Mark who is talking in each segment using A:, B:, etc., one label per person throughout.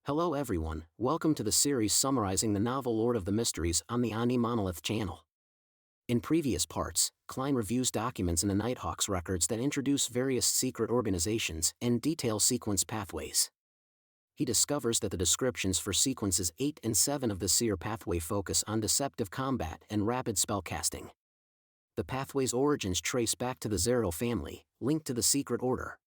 A: Hello everyone, welcome to the series summarizing the novel Lord of the Mysteries on the AniMonolith channel. In previous parts, Klein reviews documents in the Nighthawk's records that introduce various secret organizations and detail sequence pathways. He discovers that the descriptions for sequences 8 and 7 of the Seer pathway focus on deceptive combat and rapid spellcasting. The pathway's origins trace back to the Zero family, linked to the secret order.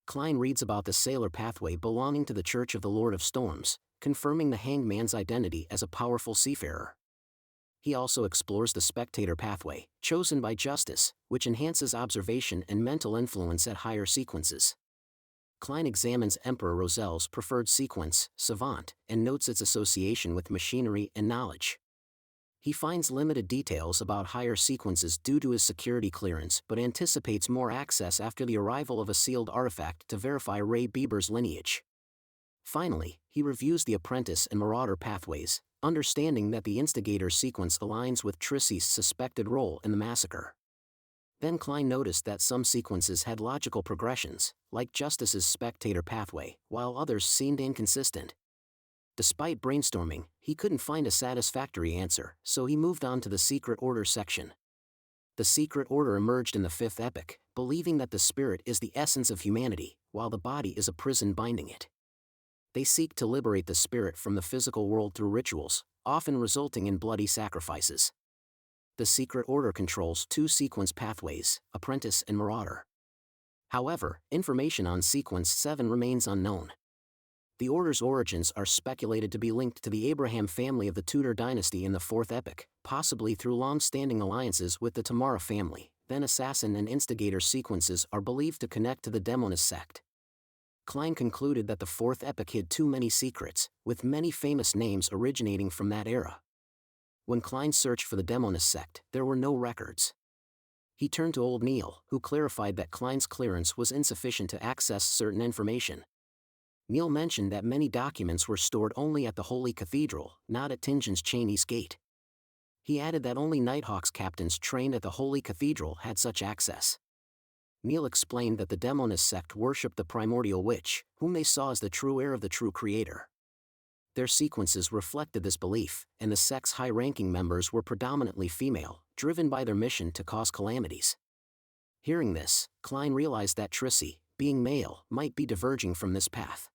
A: Klein reads about the Sailor pathway belonging to the Church of the Lord of Storms, confirming the Hanged Man's identity as a powerful seafarer. He also explores the Spectator pathway, chosen by Justice, which enhances observation and mental influence at higher sequences. Klein examines Emperor Rosel's preferred sequence, Savant, and notes its association with machinery and knowledge. He finds limited details about higher sequences due to his security clearance but anticipates more access after the arrival of a sealed artifact to verify Ray Bieber's lineage. Finally, he reviews the Apprentice and Marauder pathways, understanding that the Instigator sequence aligns with Trissy's suspected role in the massacre. Then Klein noticed that some sequences had logical progressions, like Justice's Spectator pathway, while others seemed inconsistent. Despite brainstorming, he couldn't find a satisfactory answer, so he moved on to the Secret Order section. The Secret Order emerged in the Fifth Epoch, believing that the spirit is the essence of humanity, while the body is a prison binding it. They seek to liberate the spirit from the physical world through rituals, often resulting in bloody sacrifices. The Secret Order controls two sequence pathways, Apprentice and Marauder. However, information on Sequence 7 remains unknown. The Order's origins are speculated to be linked to the Abraham family of the Tudor dynasty in the Fourth Epoch, possibly through long-standing alliances with the Tamara family. Then Assassin and Instigator sequences are believed to connect to the Demoness sect. Klein concluded that the Fourth Epoch hid too many secrets, with many famous names originating from that era. When Klein searched for the Demoness sect, there were no records. He turned to Old Neil, who clarified that Klein's clearance was insufficient to access certain information. Neil mentioned that many documents were stored only at the Holy Cathedral, not at Tingen's Chinese Gate. He added that only Nighthawk's captains trained at the Holy Cathedral had such access. Neil explained that the Demoness sect worshipped the primordial witch, whom they saw as the true heir of the true creator. Their sequences reflected this belief, and the sect's high-ranking members were predominantly female, driven by their mission to cause calamities. Hearing this, Klein realized that Trissy, being male, might be diverging from this path.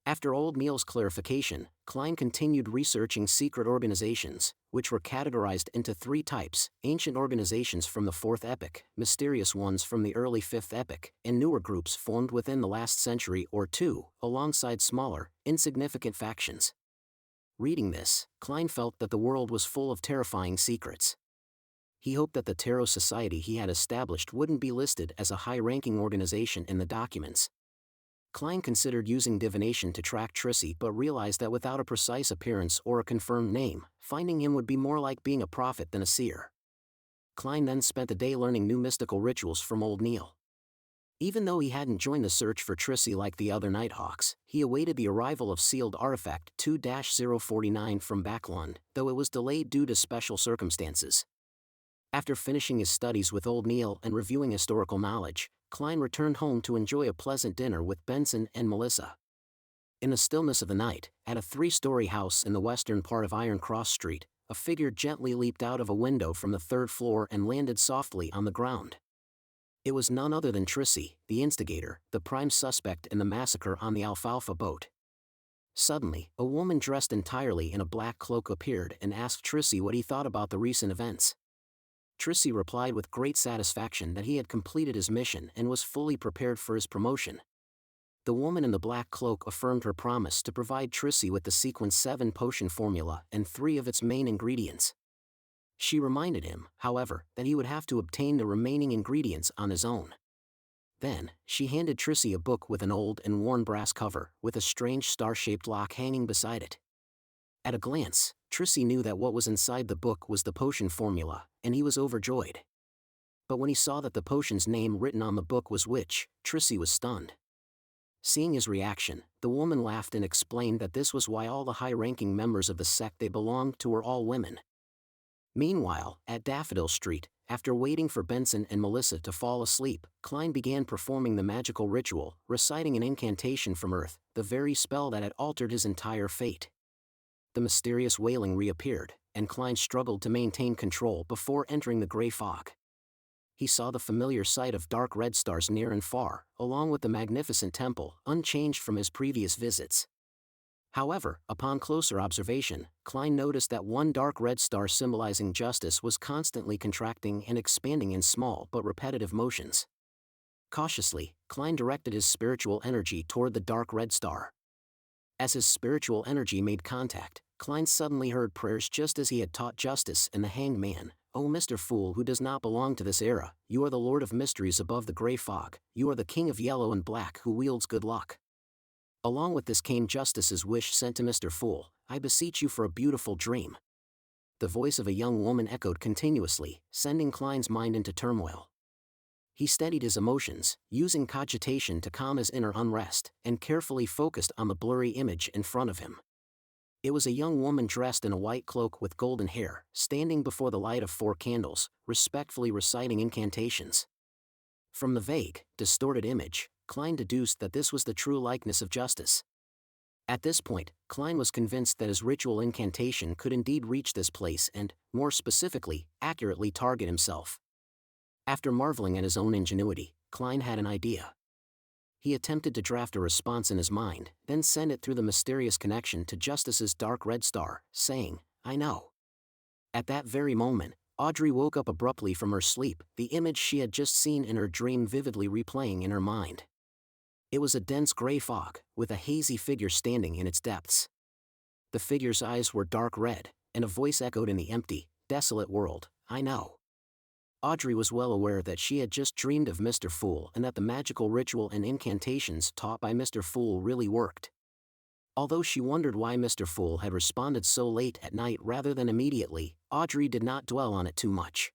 A: After Old Neil's clarification, Klein continued researching secret organizations, which were categorized into three types: ancient organizations from the Fourth Epoch, mysterious ones from the early Fifth Epoch, and newer groups formed within the last century or two, alongside smaller, insignificant factions. Reading this, Klein felt that the world was full of terrifying secrets. He hoped that the Tarot Society he had established wouldn't be listed as a high-ranking organization in the documents. Klein considered using divination to track Trissy but realized that without a precise appearance or a confirmed name, finding him would be more like being a prophet than a seer. Klein then spent the day learning new mystical rituals from Old Neil. Even though he hadn't joined the search for Trissy like the other Nighthawks, he awaited the arrival of sealed artifact 2-049 from Backlund, though it was delayed due to special circumstances. After finishing his studies with Old Neil and reviewing historical knowledge, Klein returned home to enjoy a pleasant dinner with Benson and Melissa. In the stillness of the night, at a 3-story house in the western part of Iron Cross Street, a figure gently leaped out of a window from the third floor and landed softly on the ground. It was none other than Trissy, the Instigator, the prime suspect in the massacre on the Alfalfa boat. Suddenly, a woman dressed entirely in a black cloak appeared and asked Trissy what he thought about the recent events. Trissy replied with great satisfaction that he had completed his mission and was fully prepared for his promotion. The woman in the black cloak affirmed her promise to provide Trissy with the Sequence 7 potion formula and 3 of its main ingredients. She reminded him, however, that he would have to obtain the remaining ingredients on his own. Then, she handed Trissy a book with an old and worn brass cover, with a strange star-shaped lock hanging beside it. At a glance, Trissy knew that what was inside the book was the potion formula, and he was overjoyed. But when he saw that the potion's name written on the book was Witch, Trissy was stunned. Seeing his reaction, the woman laughed and explained that this was why all the high-ranking members of the sect they belonged to were all women. Meanwhile, at Daffodil Street, after waiting for Benson and Melissa to fall asleep, Klein began performing the magical ritual, reciting an incantation from Earth, the very spell that had altered his entire fate. The mysterious wailing reappeared, and Klein struggled to maintain control before entering the gray fog. He saw the familiar sight of dark red stars near and far, along with the magnificent temple, unchanged from his previous visits. However, upon closer observation, Klein noticed that one dark red star symbolizing justice was constantly contracting and expanding in small but repetitive motions. Cautiously, Klein directed his spiritual energy toward the dark red star. As his spiritual energy made contact, Klein suddenly heard prayers just as he had taught Justice and the Hanged Man. "O Mr. Fool who does not belong to this era, you are the Lord of Mysteries above the gray fog, you are the King of Yellow and Black who wields good luck." Along with this came Justice's wish sent to Mr. Fool, "I beseech you for a beautiful dream." The voice of a young woman echoed continuously, sending Klein's mind into turmoil. He steadied his emotions, using cogitation to calm his inner unrest, and carefully focused on the blurry image in front of him. It was a young woman dressed in a white cloak with golden hair, standing before the light of 4 candles, respectfully reciting incantations. From the vague, distorted image, Klein deduced that this was the true likeness of Justice. At this point, Klein was convinced that his ritual incantation could indeed reach this place and, more specifically, accurately target himself. After marveling at his own ingenuity, Klein had an idea. He attempted to draft a response in his mind, then send it through the mysterious connection to Justice's dark red star, saying, "I know." At that very moment, Audrey woke up abruptly from her sleep, the image she had just seen in her dream vividly replaying in her mind. It was a dense gray fog, with a hazy figure standing in its depths. The figure's eyes were dark red, and a voice echoed in the empty, desolate world, "I know." Audrey was well aware that she had just dreamed of Mr. Fool and that the magical ritual and incantations taught by Mr. Fool really worked. Although she wondered why Mr. Fool had responded so late at night rather than immediately, Audrey did not dwell on it too much.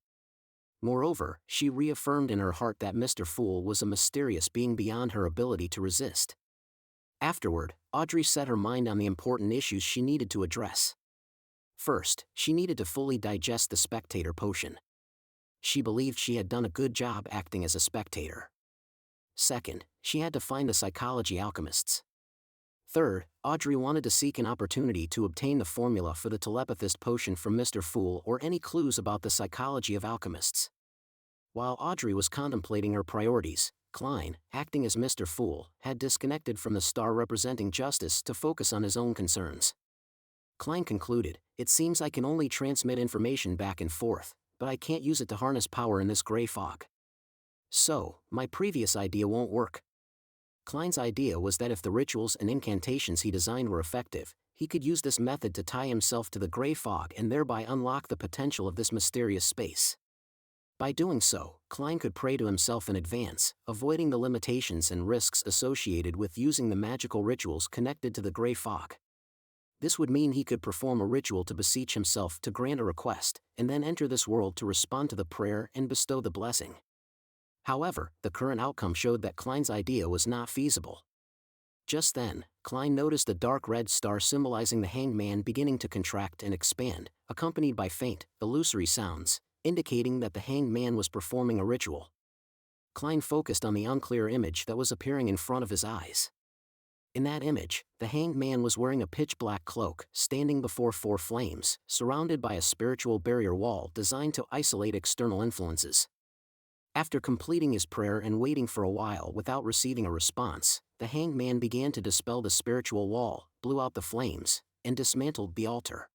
A: Moreover, she reaffirmed in her heart that Mr. Fool was a mysterious being beyond her ability to resist. Afterward, Audrey set her mind on the important issues she needed to address. First, she needed to fully digest the spectator potion. She believed she had done a good job acting as a spectator. Second, she had to find the psychology alchemists. Third, Audrey wanted to seek an opportunity to obtain the formula for the telepathist potion from Mr. Fool or any clues about the psychology of alchemists. While Audrey was contemplating her priorities, Klein, acting as Mr. Fool, had disconnected from the star representing Justice to focus on his own concerns. Klein concluded, "It seems I can only transmit information back and forth, but I can't use it to harness power in this gray fog. So, my previous idea won't work." Klein's idea was that if the rituals and incantations he designed were effective, he could use this method to tie himself to the gray fog and thereby unlock the potential of this mysterious space. By doing so, Klein could pray to himself in advance, avoiding the limitations and risks associated with using the magical rituals connected to the gray fog. This would mean he could perform a ritual to beseech himself to grant a request, and then enter this world to respond to the prayer and bestow the blessing. However, the current outcome showed that Klein's idea was not feasible. Just then, Klein noticed a dark red star symbolizing the Hanged Man beginning to contract and expand, accompanied by faint, illusory sounds, indicating that the Hanged Man was performing a ritual. Klein focused on the unclear image that was appearing in front of his eyes. In that image, the Hanged Man was wearing a pitch-black cloak, standing before 4 flames, surrounded by a spiritual barrier wall designed to isolate external influences. After completing his prayer and waiting for a while without receiving a response, the Hanged Man began to dispel the spiritual wall, blew out the flames, and dismantled the altar.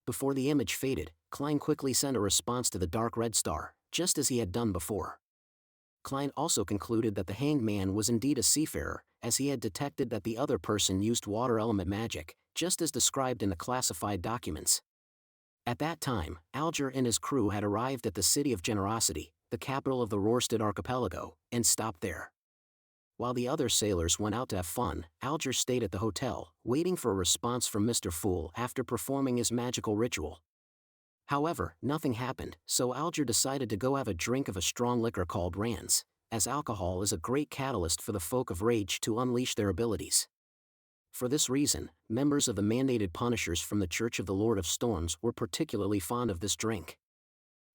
A: Before the image faded, Klein quickly sent a response to the dark red star, just as he had done before. Klein also concluded that the Hanged Man was indeed a seafarer, as he had detected that the other person used water element magic, just as described in the classified documents. At that time, Alger and his crew had arrived at the city of Generosity, the capital of the Rorstad archipelago, and stopped there. While the other sailors went out to have fun, Alger stayed at the hotel, waiting for a response from Mr. Fool after performing his magical ritual. However, nothing happened, so Alger decided to go have a drink of a strong liquor called Rands, as alcohol is a great catalyst for the folk of Rage to unleash their abilities. For this reason, members of the mandated Punishers from the Church of the Lord of Storms were particularly fond of this drink.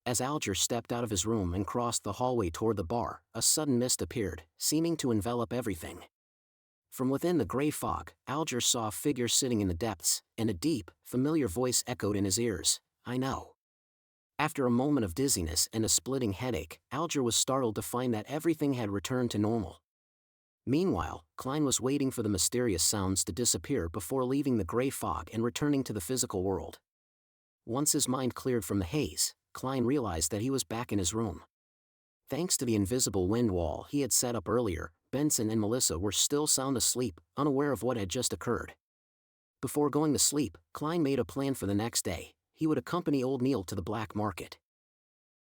A: As Alger stepped out of his room and crossed the hallway toward the bar, a sudden mist appeared, seeming to envelop everything. From within the gray fog, Alger saw a figure sitting in the depths, and a deep, familiar voice echoed in his ears, "I know." After a moment of dizziness and a splitting headache, Alger was startled to find that everything had returned to normal. Meanwhile, Klein was waiting for the mysterious sounds to disappear before leaving the gray fog and returning to the physical world. Once his mind cleared from the haze, Klein realized that he was back in his room. Thanks to the invisible wind wall he had set up earlier, Benson and Melissa were still sound asleep, unaware of what had just occurred. Before going to sleep, Klein made a plan for the next day. He would accompany old Neil to the black market.